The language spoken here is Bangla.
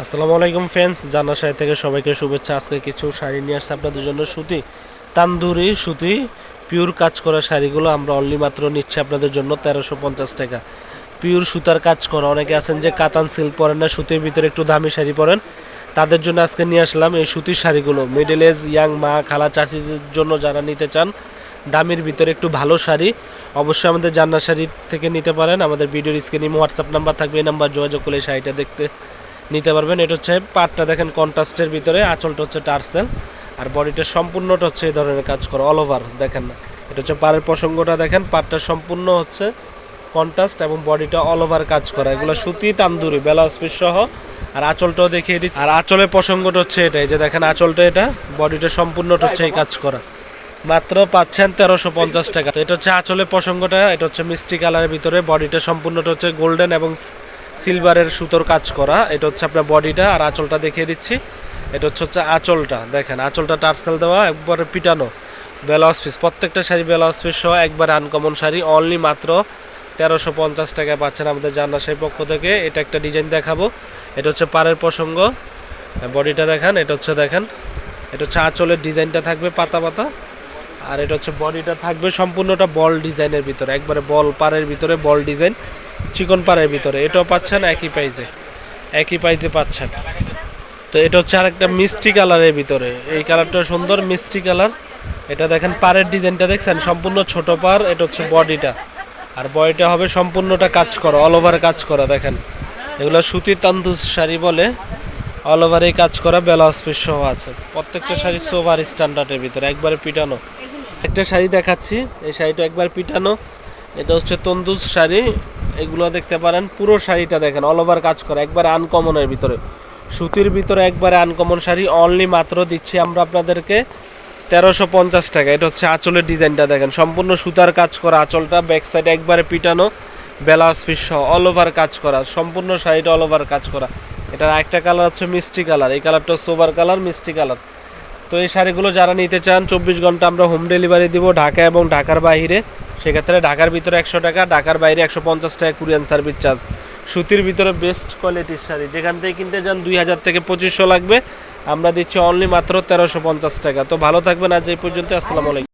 আসসালামু আলাইকুম ফ্রেন্ডস, জান্নাত শাড়ি থেকে সবাইকে শুভেচ্ছা। আজকে কিছু শাড়ি নিয়ে আসছে আপনাদের জন্য। সুতি তান্দুরি সুতি পিওর কাজ করা শাড়িগুলো আমরা অনলি মাত্র নিচ্ছি আপনাদের জন্য 1350 টাকা। পিওর সুতার কাজ করা। অনেকে আছেন যে কাতান সিল্ক পরেন না, সুতির ভিতরে একটু দামি শাড়ি পরেন, তাদের জন্য আজকে নিয়ে আসলাম এই সুতির শাড়িগুলো। মিডল এজ ইয়াং মা খালা চাচিদের জন্য যারা নিতে চান দামির ভিতরে একটু ভালো শাড়ি, অবশ্যই আমাদের জান্নাত শাড়ি থেকে নিতে পারেন। আমাদের ভিডিওর স্ক্রিনে হোয়াটসঅ্যাপ নাম্বার থাকবে, এই নাম্বার যোগাযোগ করলে শাড়িটা দেখতে নিতে পারবেন। এটা হচ্ছে পাটটা দেখেন কন্ট্রাস্টের ভিতরে, আঁচলটা হচ্ছে টার্সেল, আর বডিটা সম্পূর্ণটা হচ্ছে এই ধরনের কাজ করা অল ওভার। দেখেন না, এটা হচ্ছে পাড়ের প্রসঙ্গটা দেখেন, পাটটা সম্পূর্ণ হচ্ছে কন্ট্রাস্ট এবং বডিটা অল ওভার কাজ করা। এগুলো সুতি তান্দুরি ব্লাউজ পিস সহ। আর আঁচলটাও দেখিয়ে দিই। আর আঁচলের প্রসঙ্গটা হচ্ছে এটাই যে দেখেন আঁচলটা, এটা বডিটা সম্পূর্ণটা হচ্ছে এই কাজ করা। মাত্র পাচ্ছেন 1350 টাকা। তো এটা হচ্ছে আঁচলের প্রসঙ্গটা, এটা হচ্ছে মিষ্টি কালারের ভিতরে, বডিটা সম্পূর্ণটা হচ্ছে গোল্ডেন এবং সিলভারের সুতোর কাজ করা। এটা হচ্ছে আপনার বডিটা। আর আঁচলটা দেখিয়ে দিচ্ছি, এটা হচ্ছে আঁচলটা দেখেন, আঁচলটা টার্সেল দেওয়া, একবারে পিটানো ব্লাউজ পিস। প্রত্যেকটা শাড়ি ব্লাউজ পিস সহ একবারে আনকমন শাড়ি। অনলি মাত্র 1350 টাকায় পাচ্ছেন আমাদের জান্নাত শাড়ির পক্ষ থেকে। এটা একটা ডিজাইন দেখাবো, এটা হচ্ছে পাড়ের প্রসঙ্গ, বডিটা দেখেন, এটা হচ্ছে দেখেন, এটা হচ্ছে আঁচলের ডিজাইনটা থাকবে পাতা পাতা। আর এটা হচ্ছে বডিটা থাকবে সম্পূর্ণটা বল ডিজাইনের ভিতরে, একবারে বল পাড়ের ভিতরে বল ডিজাইন, চিকন পাড়ের ভিতরে। এটাও পাচ্ছেন একই প্রাইজে পাচ্ছেন। তো এটা হচ্ছে আরেকটা মিষ্টি কালারের ভিতরে, এই কালারটা সুন্দর মিষ্টি কালার। এটা দেখেন পাড়ের ডিজাইনটা দেখছেন, সম্পূর্ণ ছোট পাড়। এটা হচ্ছে বডিটা, আর বডিটা হবে সম্পূর্ণটা কাজ করা, অল ওভার কাজ করা। দেখেন এগুলো সুতি তান্দুজ শাড়ি বলে, অল ওভার এই কাজ করা, ব্লাউজ পিস সহ আছে। প্রত্যেকটা শাড়ি সোভার স্ট্যান্ডার্ডের ভিতরে, একবারে পিটানো। একটা শাড়ি দেখাচ্ছি, এই শাড়িটা একবার পিটানো, এটা হচ্ছে তন্দুজ শাড়ি। এগুলো দেখতে পারেন, পুরো শাড়িটা দেখেন অল ওভার কাজ করা, একবারে আনকমনের ভিতরে, সুতির ভিতরে একবারে আনকমন শাড়ি। অনলি মাত্র দিচ্ছি আমরা আপনাদেরকে 1350 টাকা। এটা হচ্ছে আঁচলের ডিজাইনটা দেখেন, সম্পূর্ণ সুতার কাজ করা আঁচলটা, ব্যাক সাইড একবারে পিটানো, ব্লাউজ পিস সহ অল ওভার কাজ করা, সম্পূর্ণ শাড়িটা অল ওভার কাজ করা। এটার একটা কালার হচ্ছে মিষ্টি কালার, এই কালারটা সোভার কালার, মিষ্টি কালার। তো এই শাড়িগুলো যারা নিতে চান 24 ঘন্টা আমরা হোম ডেলিভারি দিব ঢাকা এবং ঢাকার বাইরে। সেক্ষেত্রে ঢাকার ভিতরে 100 টাকা, ঢাকার বাইরে 150 টাকা কুরিয়ান সার্ভিস চার্জ। সুতির ভিতরে বেস্ট কোয়ালিটির শাড়ি, যেখান থেকে কিনতে যান 2000 থেকে 2500 লাগবে, আমরা দিচ্ছি অনলি মাত্র 1350 টাকা। তো ভালো থাকবেন, আজ এই পর্যন্ত। আসসালামু আলাইকুম।